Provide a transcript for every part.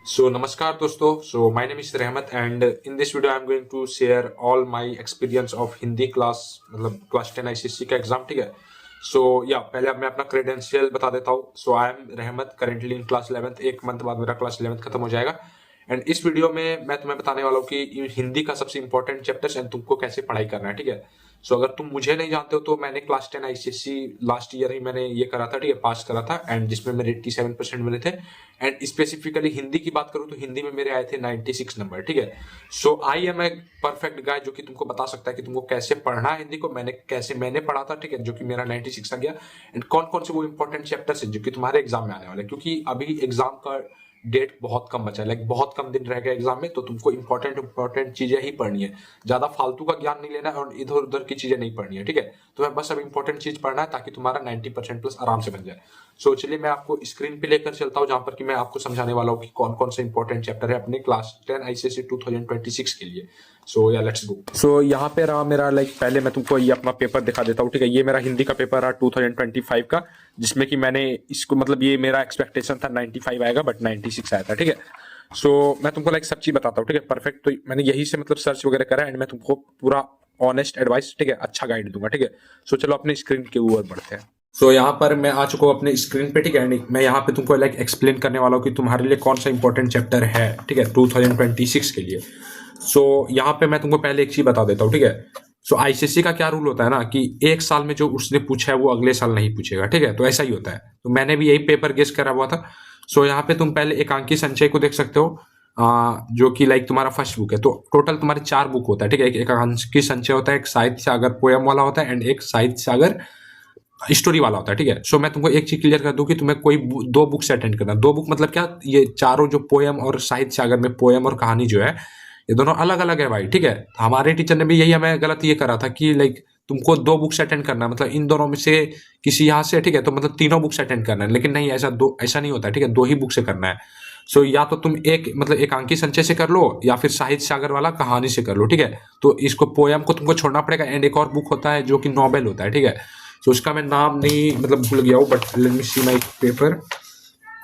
So namaskar दोस्तों. So my name is Rahmat and in this video I'm going to share all my experience of Hindi class मतलब class 10 ICSE का exam. ठीक है. सो पहले अब मैं अपना क्रेडेंशियल बता देता हूँ. सो आई एम रहमत करेंटली इन क्लास 11th. एक मंथ बाद मेरा क्लास 11th खत्म हो जाएगा एंड इस वीडियो में मैं तुम्हें बताने वाला हूँ कि हिंदी का सबसे इंपॉर्टेंट चैप्टर्स एंड तुमको कैसे पढ़ाई करना है. ठीक है. सो अगर तुम मुझे नहीं जानते हो तो मैंने क्लास 10 ICSE लास्ट ईयर ही मैंने ये करा था. ठीक है. पास करा था एंड जिसमें मेरे 87% मिले थे एंड स्पेसिफिकली हिंदी की बात करूं तो हिंदी में मेरे आए थे 96 नंबर. ठीक है. सो I M a perfect guy जो कि तुमको बता सकता है कि तुमको कैसे पढ़ना है हिंदी को. मैंने पढ़ा था. ठीक है. जो कि मेरा 96 आ गया एंड कौन कौन से वो इंपॉर्टेंट चैप्टर्स है जो कि तुम्हारे एग्जाम में आने वाले हैं, क्योंकि अभी एग्जाम का डेट बहुत कम बचा है. लाइक बहुत कम दिन रह गए एग्जाम में, तो तुमको इंपॉर्टेंट चीजें ही पढ़नी है. ज्यादा फालतू का ज्ञान नहीं लेना है और इधर उधर की चीजें नहीं पढ़नी है. ठीक है. तुम्हें बस अब इंपॉर्टेंट चीज पढ़ना है ताकि तुम्हारा 90% प्लस आराम से बन जाए. सो चलिए मैं आपको स्क्रीन पे लेकर चलता हूँ जहां पर कि मैं आपको समझाने वाला हूँ कि कौन कौन से इंपॉर्टेंट चैप्टर है अपने क्लास 10 ICSE 2026 के लिए. So let's go. सो यहाँ पे रहा मेरा पहले मैं तुमको ये अपना पेपर दिखा देता हूँ. ठीक है. ये मेरा हिंदी का पेपर रहा 2025 का, जिसमें कि मैंने इसको मतलब ये मेरा एक्सपेक्टेशन था 95 आएगा बट 96 आया था. ठीक है. सो मैं तुमको सब चीज बताता हूँ. ठीक है. परफेक्ट. तो मैंने यही से मतलब सर्च वगैरह करा एंड मैं तुमको पूरा ऑनेस्ट एडवाइस, ठीक है, अच्छा गाइड दूंगा. ठीक है. सो चलो अपने स्क्रीन के ऊपर बढ़ते हैं. सो यहाँ पर मैं आ चुका हूँ अपने स्क्रीन पे. ठीक है. मैं यहाँ पे तुमको एक्सप्लेन करने वाला हूँ कि तुम्हारे लिए कौन सा इंपॉर्टेंट चैप्टर है. ठीक है. 2026 के लिए. सो यहाँ पे मैं तुमको पहले एक चीज बता देता हूँ. ठीक है. सो ICSE का क्या रूल होता है ना कि एक साल में जो उसने पूछा है वो अगले साल नहीं पूछेगा. ठीक है. तो ऐसा ही होता है. तो मैंने भी यही पेपर गेस करा हुआ था. सो यहाँ पे तुम पहले एकांकी संचय को देख सकते हो, जो कि तुम्हारा फर्स्ट बुक है. तो टोटल तुम्हारे 4 बुक होता है. ठीक है. एक एकांकी संचय होता है, एक साहित्य सागर पोयम वाला होता है एंड एक साहित्य सागर स्टोरी वाला होता है. ठीक है. सो मैं तुमको एक चीज क्लियर कर दूं कि तुम्हें कोई 2 बुक से अटेंड करना. 2 बुक मतलब क्या, ये चारों जो पोयम और साहित्य सागर में पोयम और कहानी जो है ये दोनों अलग अलग है भाई. ठीक है. हमारे टीचर ने भी यही हमें गलत ये करा था कि तुमको 2 बुक से अटेंड करना है, मतलब इन दोनों में से किसी यहाँ से. ठीक है. तो मतलब तीनों बुक से अटेंड करना है, लेकिन नहीं, ऐसा नहीं होता है. ठीक है. 2 ही बुक से करना है. सो या तो तुम एक मतलब एकांकी संचय से कर लो या फिर साहित्य सागर वाला कहानी से कर लो. ठीक है. तो इसको पोयम को तुमको छोड़ना पड़ेगा एंड एक और बुक होता है जो कि नॉवेल होता है. ठीक है. तो उसका मैं नाम नहीं मतलब भूल गया हूँ, but let me see my paper.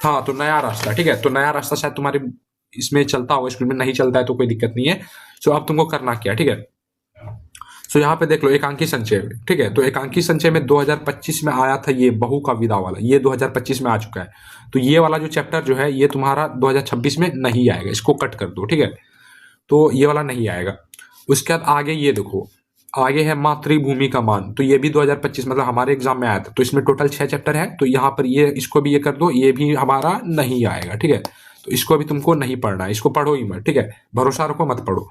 हाँ, तो नया रास्ता. ठीक है. तो नया रास्ता शायद तुम्हारे इसमें चलता होगा, स्कूल में नहीं चलता है तो कोई दिक्कत नहीं है. सो अब तुमको करना क्या. ठीक है. सो यहाँ पे देख लो एकांकी संचय. ठीक है. तो एकांकी संचय में 2025 में आया था ये बहू का विदा वाला, ये 2025 में आ चुका है. तो ये वाला जो चैप्टर जो है ये तुम्हारा 2026 में नहीं आएगा, इसको कट कर दो. ठीक है. तो ये वाला नहीं आएगा. उसके बाद आगे ये देखो, आगे है मातृभूमि का मान. तो ये भी 2025 मतलब हमारे एग्जाम में आया था. तो इसमें टोटल 6 चैप्टर है. तो यहाँ पर ये इसको भी ये कर दो, ये भी हमारा नहीं आएगा. ठीक है. तो इसको भी तुमको नहीं पढ़ना है, इसको पढ़ो ही मत. ठीक है. भरोसा रखो, मत पढ़ो.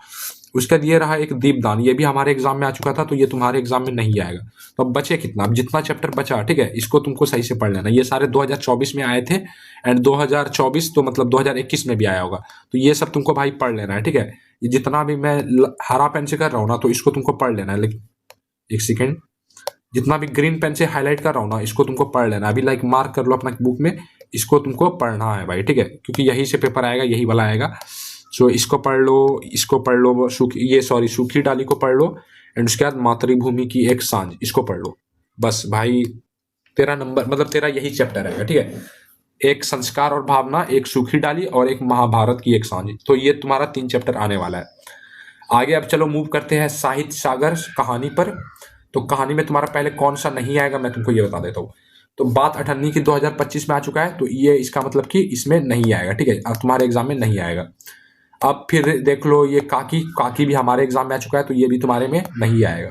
उसके बाद ये रहा एक दीपदान, ये भी हमारे एग्जाम में आ चुका था. तो ये तुम्हारे एग्जाम में नहीं आएगा. तो अब बचे कितना, अब जितना चैप्टर बचा, ठीक है, इसको तुमको सही से पढ़ लेना. ये सारे 2024 में आए थे एंड 2024 तो मतलब 2021 में भी आया होगा. तो ये सब तुमको भाई पढ़ लेना है. ठीक है. ये जितना भी मैं हरा पेन से कर रहा हूँ ना, तो इसको तुमको पढ़ लेना है. लेकिन एक सेकेंड, जितना भी ग्रीन पेन से हाईलाइट कर रहा हूँ ना, इसको तुमको पढ़ लेना. अभी मार्क कर लो अपना बुक में, इसको तुमको पढ़ना है भाई. ठीक है. क्योंकि यही से पेपर आएगा, यही वाला आएगा. सो इसको पढ़ लो, इसको पढ़ लो, सूखी डाली को पढ़ लो एंड उसके बाद मातृभूमि की एक सांझ, इसको पढ़ लो. बस भाई तेरा नंबर मतलब तेरा यही चैप्टर रहेगा. ठीक है. एक संस्कार और भावना, एक सूखी डाली और एक महाभारत की एक सांझ. तो ये तुम्हारा 3 चैप्टर आने वाला है. आगे अब चलो मूव करते हैं साहित्य सागर कहानी पर. तो कहानी में तुम्हारा पहले कौन सा नहीं आएगा मैं तुमको ये बता देता हूँ. तो बात अठन्नी की 2025 में आ चुका है. तो ये इसका मतलब कि इसमें नहीं आएगा. ठीक है. अब तुम्हारे एग्जाम में नहीं आएगा. अब फिर देख लो ये काकी भी हमारे एग्जाम में आ चुका है. तो ये भी तुम्हारे में नहीं आएगा.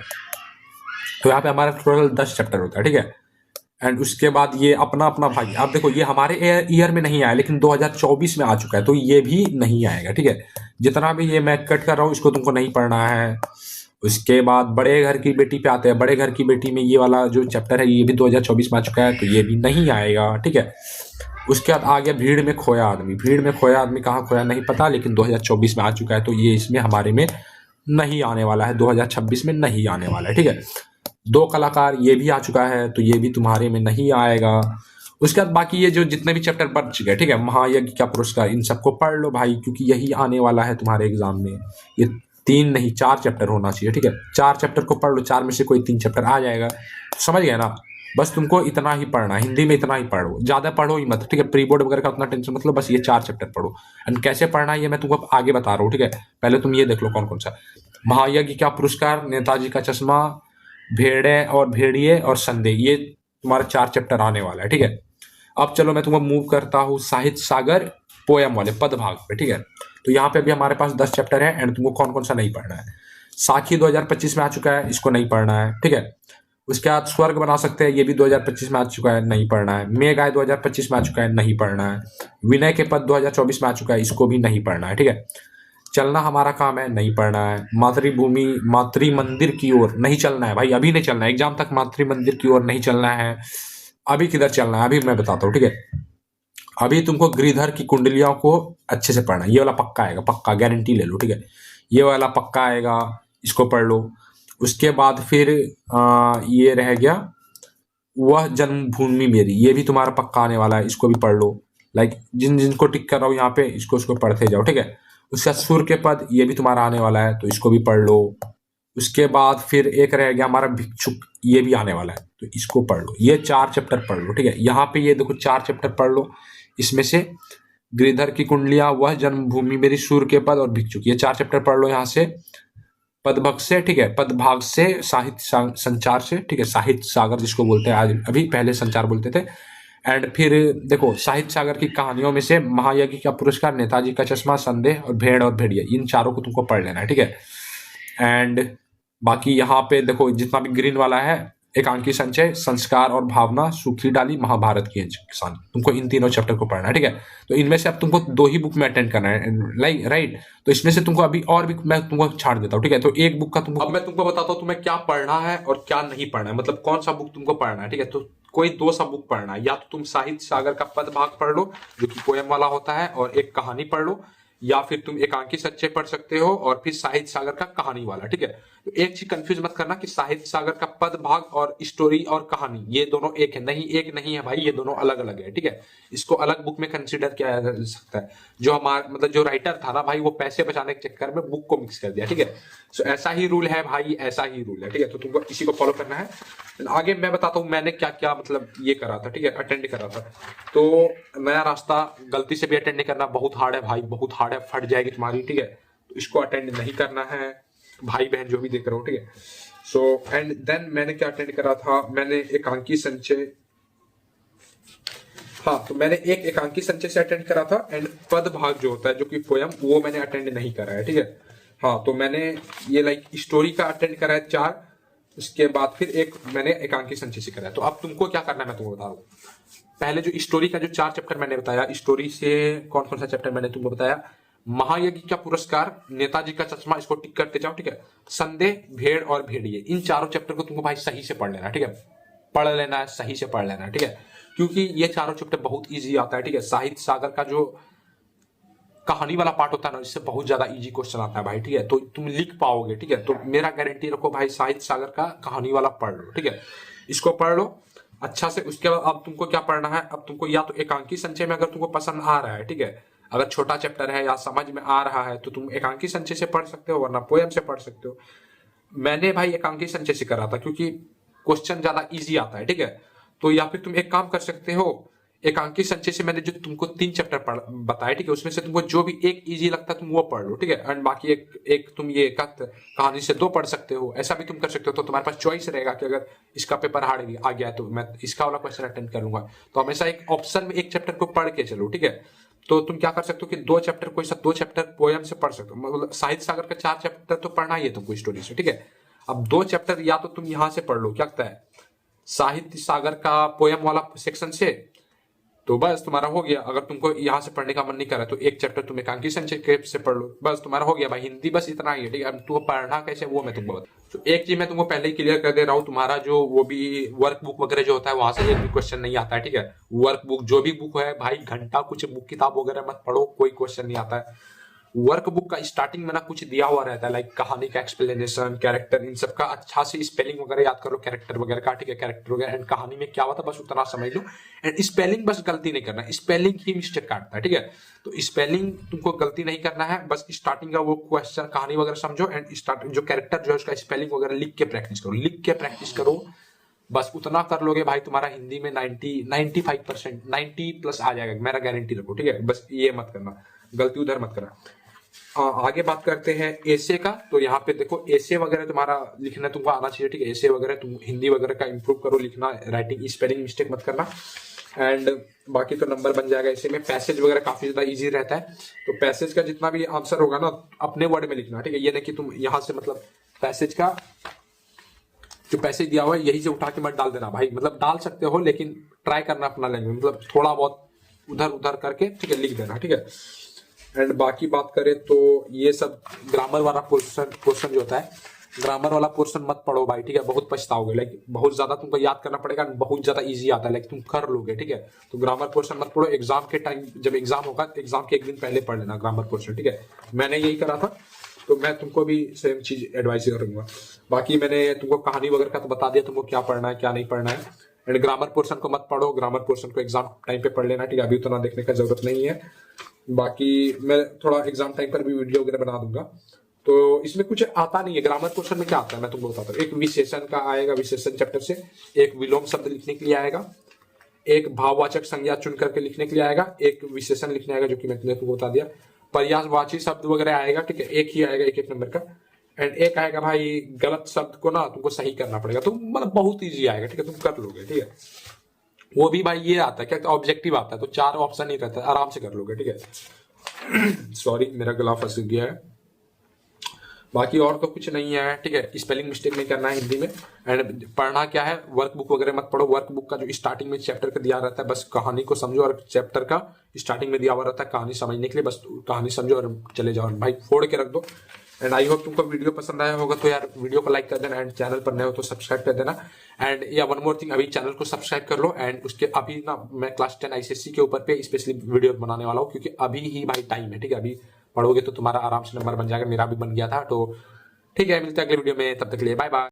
तो यहाँ पे हमारा टोटल 10 चैप्टर होता है. ठीक है. एंड उसके बाद ये अपना अपना भाई, अब देखो ये हमारे ईयर में नहीं आया लेकिन 2024 में आ चुका है. तो ये भी नहीं आएगा. ठीक है. जितना भी ये मैं कट कर रहा हूँ इसको तुमको नहीं पढ़ना है. उसके बाद बड़े घर की बेटी पे आते हैं. बड़े घर की बेटी में ये वाला जो चैप्टर है ये भी 2024 में आ चुका है. तो ये भी नहीं आएगा. ठीक है. उसके बाद आ गया भीड़ में खोया आदमी. भीड़ में खोया आदमी कहाँ खोया नहीं पता, लेकिन 2024 में आ चुका है. तो ये इसमें हमारे में नहीं आने वाला है, 2026 में नहीं आने वाला है. ठीक है. 2 कलाकार ये भी आ चुका है. तो ये भी तुम्हारे में नहीं आएगा. उसके बाद बाकी ये जो जितने भी चैप्टर बच गए, ठीक है, महायज्ञ का पुरस्कार, इन सबको पढ़ लो भाई, क्योंकि यही आने वाला है तुम्हारे एग्जाम में. ये 3 नहीं 4 चैप्टर होना चाहिए. ठीक है. 4 चैप्टर को पढ़ लो, 4 में से कोई 3 चैप्टर आ जाएगा. समझ गए ना. बस तुमको इतना ही पढ़ना है, हिंदी में इतना ही पढ़ो, ज्यादा पढ़ो ही मत, ठीक है। प्री बोर्ड वगैरह का उतना टेंशन मतलब, बस ये 4 चैप्टर पढ़ो। एंड कैसे पढ़ना है ये मैं तुमको आगे बता रहा हूँ, ठीक है। पहले तुम ये देख लो कौन कौन सा। महायज्ञ का पुरस्कार, नेताजी का चश्मा, भेड़े और भेड़िए और संदेह, ये तुम्हारा 4 चैप्टर आने वाला है, ठीक है। अब चलो मैं तुमको मूव करता हूँ साहित्य सागर पोयम वाले पद भाग पे, ठीक है। तो यहाँ पे अभी हमारे पास 10 चैप्टर है एंड तुमको कौन कौन सा नहीं पढ़ना है। साखी 2025 में आ चुका है, इसको नहीं पढ़ना है, ठीक है। उसके बाद स्वर्ग बना सकते हैं, ये भी 2025 में आ चुका है, नहीं पढ़ना है। मेघ आय 2025 में आ चुका है, नहीं पढ़ना है। विनय के पद 2024 में आ चुका है, इसको भी नहीं पढ़ना है, ठीक है। चलना हमारा काम है, नहीं पढ़ना है। मातृभूमि मातृ मंदिर की ओर नहीं चलना है भाई, अभी नहीं चलना है, एग्जाम तक मातृ मंदिर की ओर नहीं चलना है। अभी किधर चलना है, अभी मैं बताता हूँ, ठीक है। अभी तुमको गिरिधर की कुंडलियों को अच्छे से पढ़ना है, ये वाला पक्का आएगा, पक्का गारंटी ले लो, ठीक है। ये वाला पक्का आएगा, इसको पढ़ लो। उसके बाद फिर ये रह गया वह जन्मभूमि मेरी, ये भी तुम्हारा पक्का आने वाला है, इसको भी पढ़ लो। लाइक जिन जिनको टिक कर रहा हूँ यहाँ पे, इसको उसको पढ़ते जाओ, ठीक है। उसका सुर के पद, ये भी तुम्हारा आने वाला है, तो इसको भी पढ़ लो। उसके बाद फिर एक रह गया हमारा भिक्षुक, ये भी आने वाला है, तो इसको पढ़ लो। ये 4 चैप्टर पढ़ लो, ठीक है। यहाँ पे ये देखो 4 चैप्टर पढ़ लो, इसमें से गिरिधर की कुंडलियां, वह जन्मभूमि मेरी, सूर्य के पद और भिक्षुक, ये 4 चैप्टर पढ़ लो यहाँ से पदभग से, ठीक है। पदभाग से, साहित्य संचार से, ठीक है। साहित्य सागर जिसको बोलते हैं आज, अभी पहले संचार बोलते थे। एंड फिर देखो साहित्य सागर की कहानियों में से महायज्ञ का पुरस्कार, नेताजी का चश्मा, संदेह और भेड़ और भेड़िया, इन चारों को तुमको पढ़ लेना है, ठीक है। एंड बाकी यहाँ पे देखो जितना भी ग्रीन वाला है, एकांकी संचय, संस्कार और भावना, सूखी डाली, महाभारत की किसान, तुमको इन तीनों चैप्टर को पढ़ना है, ठीक है। तो इनमें से अब तुमको 2 ही बुक में अटेंड करना है, लाइक राइट। तो इसमें से तुमको अभी और भी मैं तुमको छाड़ देता हूँ, ठीक है। तो एक बुक का तुमको, अब मैं तुमको बताता हूँ तुम्हें क्या पढ़ना है और क्या नहीं पढ़ना है, मतलब कौन सा बुक तुमको पढ़ना है, ठीक है। तो कोई 2 सा बुक पढ़ना है, या तो तुम साहित्य सागर का पद भाग पढ़ लो जो कि पोयम वाला होता है, और एक कहानी पढ़ लो, या फिर तुम एकांकी सच्चे पढ़ सकते हो और फिर साहित्य सागर का कहानी वाला, ठीक है। तो एक चीज कंफ्यूज मत करना कि साहित्य सागर का पद भाग और स्टोरी और कहानी ये दोनों एक है, नहीं एक नहीं है भाई, ये दोनों अलग अलग है, ठीक है। इसको अलग बुक में कंसिडर किया जा सकता है। जो हमारा मतलब जो राइटर था ना भाई, वो पैसे बचाने के चक्कर में बुक को मिक्स कर दिया, ठीक है। सो ऐसा ही रूल है भाई, ऐसा ही रूल है, ठीक है। तो तुमको इसी को फॉलो करना है। आगे मैं बताता हूँ मैंने क्या क्या मतलब ये करा था, ठीक है, अटेंड करा था। तो नया रास्ता गलती से भी अटेंड नहीं करना, बहुत हार्ड है भाई, बहुत हार्ड है, फट जाएगी तुम्हारी, ठीक है। तो इसको अटेंड नहीं करना है भाई बहन जो भी देख रहे हो, ठीक है। सो एंड देन मैंने क्या अटेंड करा था, मैंने एकांकी संचय, हाँ तो मैंने एक एकांकी संचय से अटेंड करा था। एंड पद भाग जो होता है जो कि पोयम, वो मैंने अटेंड नहीं करा है, ठीक है। हाँ तो मैंने ये लाइक स्टोरी का अटेंड करा है 4, उसके बाद फिर एक मैंने एकांकी संचय से करा है। तो अब तुमको क्या करना है मैं तुमको बता रहा हूँ। पहले जो स्टोरी का जो 4 चैप्टर मैंने बताया, स्टोरी से कौन कौन सा चैप्टर मैंने तुमको बताया, महायज्ञ का पुरस्कार, नेताजी का चश्मा, इसको टिक करते जाओ, ठीक है। संदेह, भेड़ और भेड़िए, इन 4 चैप्टर को तुमको भाई सही से पढ़ लेना, ठीक है। पढ़ लेना है, सही से पढ़ लेना है, ठीक है। क्योंकि ये 4 चैप्टर बहुत इजी आता है, ठीक है। साहित्य सागर का जो कहानी वाला पार्ट होता है ना, इससे बहुत ज्यादा इजी क्वेश्चन आता है भाई, ठीक है। तो तुम लिख पाओगे, ठीक है। तो मेरा गारंटी रखो भाई, साहित्य सागर का कहानी वाला पढ़ लो, ठीक है। इसको पढ़ लो अच्छा से। उसके बाद अब तुमको क्या पढ़ना है, अब तुमको या तो एकांकी संचय में अगर तुमको पसंद आ रहा है, ठीक है, अगर छोटा चैप्टर है या समझ में आ रहा है तो तुम एकांकी संचय से पढ़ सकते हो, वरना पोयम से पढ़ सकते हो। मैंने भाई एकांकी संचय से करा था क्योंकि क्वेश्चन ज्यादा इजी आता है, ठीक है। तो या फिर तुम एक काम कर सकते हो, एकांकी संचय से मैंने जो तुमको 3 चैप्टर बताए, ठीक है, उसमें से तुमको जो भी एक इजी लगता है तुम वो पढ़ लो, ठीक है। एंड बाकी एक तुम ये कहानी से 2 पढ़ सकते हो, ऐसा भी तुम कर सकते हो। तो तुम्हारे पास चॉइस रहेगा कि अगर इसका पेपर हार्ड आ गया तो मैं इसका वाला क्वेश्चन अटेंड करूंगा। तो हमेशा एक ऑप्शन में एक चैप्टर को पढ़ के चलो, ठीक है। तो तुम क्या कर सकते हो कि 2 चैप्टर, कोई सा 2 चैप्टर पोयम से पढ़ सकते हो, मतलब साहित्य सागर का 4 चैप्टर तो पढ़ना ही है तुमको स्टोरी से, ठीक है। अब 2 चैप्टर या तो तुम यहां से पढ़ लो, क्या लगता है, साहित्य सागर का पोयम वाला सेक्शन से, तो बस तुम्हारा हो गया। अगर तुमको यहाँ से पढ़ने का मन नहीं कर रहा तो एक चैप्टर तुम एकांकी संचय से पढ़ लो, बस तुम्हारा हो गया भाई। हिंदी बस इतना ही है, ठीक है। अब तुमको पढ़ना कैसे वो मैं तुमको बता। तो एक चीज मैं तुमको पहले ही क्लियर कर दे रहा हूँ, तुम्हारा जो वो भी वर्क बुक वगैरह जो होता है वहां से एक भी क्वेश्चन नहीं आता है, ठीक है। वर्क बुक जो भी बुक है भाई, घंटा कुछ बुक किताब वगैरह मत पढ़ो, कोई क्वेश्चन नहीं आता है। वर्क बुक का स्टार्टिंग में ना कुछ दिया हुआ रहता है, लाइक कहानी का एक्सप्लेनेशन, कैरेक्टर, इन सब का अच्छा से स्पेलिंग वगैरह याद कर लो, कैरेक्टर वगैरह का, ठीक है। कैरेक्टर वगैरह एंड कहानी में क्या होता है बस उतना समझ लो। एंड स्पेलिंग बस गलती नहीं करना, स्पेलिंग ही मिस्टेक काटता है, ठीक है। तो स्पेलिंग तुमको गलती नहीं करना है, बस स्टार्टिंग का वो क्वेश्चन कहानी वगैरह समझो, एंड स्टार्ट जो कैरेक्टर जो है उसका स्पेलिंग वगैरह लिख के प्रैक्टिस करो, लिख के प्रैक्टिस करो। बस उतना कर लोगे भाई, तुम्हारा हिंदी में 95%, 90+ आ जाएगा, मेरा गारंटी रखो, ठीक है। बस ये मत करना, गलती उधर मत करना। आगे बात करते हैं एसे का। तो यहाँ पे देखो एसे वगैरह तुम्हारा लिखना तुमको आना चाहिए, ठीक है। एसे वगैरह तुम हिंदी वगैरह का इंप्रूव करो, लिखना, राइटिंग, स्पेलिंग मिस्टेक मत करना। एंड बाकी तो नंबर बन जाएगा। ऐसे में पैसेज वगैरह काफी ज्यादा इजी रहता है, तो पैसेज का जितना भी आंसर होगा ना अपने वर्ड में लिखना, ठीक है। ये नहीं कि तुम यहाँ से मतलब पैसेज का जो पैसेज दिया हुआ है यही से उठा के मत डाल देना भाई, मतलब डाल सकते हो लेकिन ट्राई करना अपना लैंग्वेज, मतलब थोड़ा बहुत उधर उधर करके, ठीक है, लिख देना, ठीक है। एंड बाकी बात करें तो ये सब ग्रामर वाला पोर्शन जो होता है, ग्रामर वाला पोर्शन मत पढ़ो भाई, ठीक है, बहुत पछताओगे। लाइक बहुत ज्यादा तुमको याद करना पड़ेगा, बहुत ज्यादा इजी आता है, लाइक तुम कर लोगे, ठीक है। तो ग्रामर पोर्शन मत पढ़ो, एग्जाम के टाइम जब एग्जाम होगा, एग्जाम के एक दिन पहले पढ़ लेना ग्रामर पोर्शन, ठीक है। मैंने यही करा था, तो मैं तुमको भी सेम चीज एडवाइस करूंगा। बाकी मैंने तुमको कहानी वगैरह का तो बता दिया, तुमको क्या पढ़ना है क्या नहीं पढ़ना है। एंड ग्रामर पोर्शन को मत पढ़ो, ग्रामर पोर्शन को एग्जाम टाइम पे पढ़ लेना, ठीक है, अभी उतना देखने का जरूरत नहीं है। बाकी मैं थोड़ा एग्जाम टाइम पर भी वीडियो वगैरह बना दूंगा। तो इसमें कुछ आता नहीं है, ग्रामर पोर्शन में क्या आता है मैं तुमको बताता हूँ। एक विशेषण का आएगा, विशेषण चैप्टर से, एक विलोम शब्द लिखने के लिए आएगा, एक भाववाचक संज्ञा चुन करके लिखने के लिए आएगा, एक विशेषण लिखने आएगा जो कि मैंने तुमको बता दिया, पर्यायवाची शब्द वगैरह आएगा, ठीक है, एक ही आएगा, एक एक नंबर का। एंड एक आएगा भाई गलत शब्द को ना तुमको सही करना पड़ेगा, तो मतलब बहुत ईजी आएगा, ठीक है, तुम कर लोगे, ठीक है। वो भी भाई ये आता है क्या, ऑब्जेक्टिव आता है, तो 4 ऑप्शन ही रहता है, आराम से कर लोगे, ठीक है। सॉरी मेरा गला फंस गया है। बाकी और तो कुछ नहीं है, ठीक है, स्पेलिंग मिस्टेक नहीं करना है हिंदी में। एंड पढ़ना क्या है, वर्कबुक वगैरह मत पढ़ो, वर्कबुक का जो स्टार्टिंग में चैप्टर का दिया रहता है बस कहानी को समझो, और चैप्टर का स्टार्टिंग में दिया हुआ रहता है कहानी समझने के लिए, बस कहानी समझो और चले जाओ भाई, फोड़ के रख दो। एंड आई होप तुमको वीडियो पसंद आया होगा, तो यार वीडियो को लाइक कर देना, एंड चैनल पर नए हो तो सब्सक्राइब कर देना। एंड या वन मोर थिंग, अभी चैनल को सब्सक्राइब कर लो। एंड उसके अभी ना मैं क्लास 10 आईसीएससी के ऊपर पे स्पेशली वीडियो बनाने वाला हूँ, क्योंकि अभी ही भाई टाइम है, ठीक है, अभी पढ़ोगे तो तुम्हारा आराम से नंबर बन जाएगा, मेरा भी बन गया था। तो ठीक है, मिलते हैं अगले वीडियो में, तब तक के लिए बाय बाय।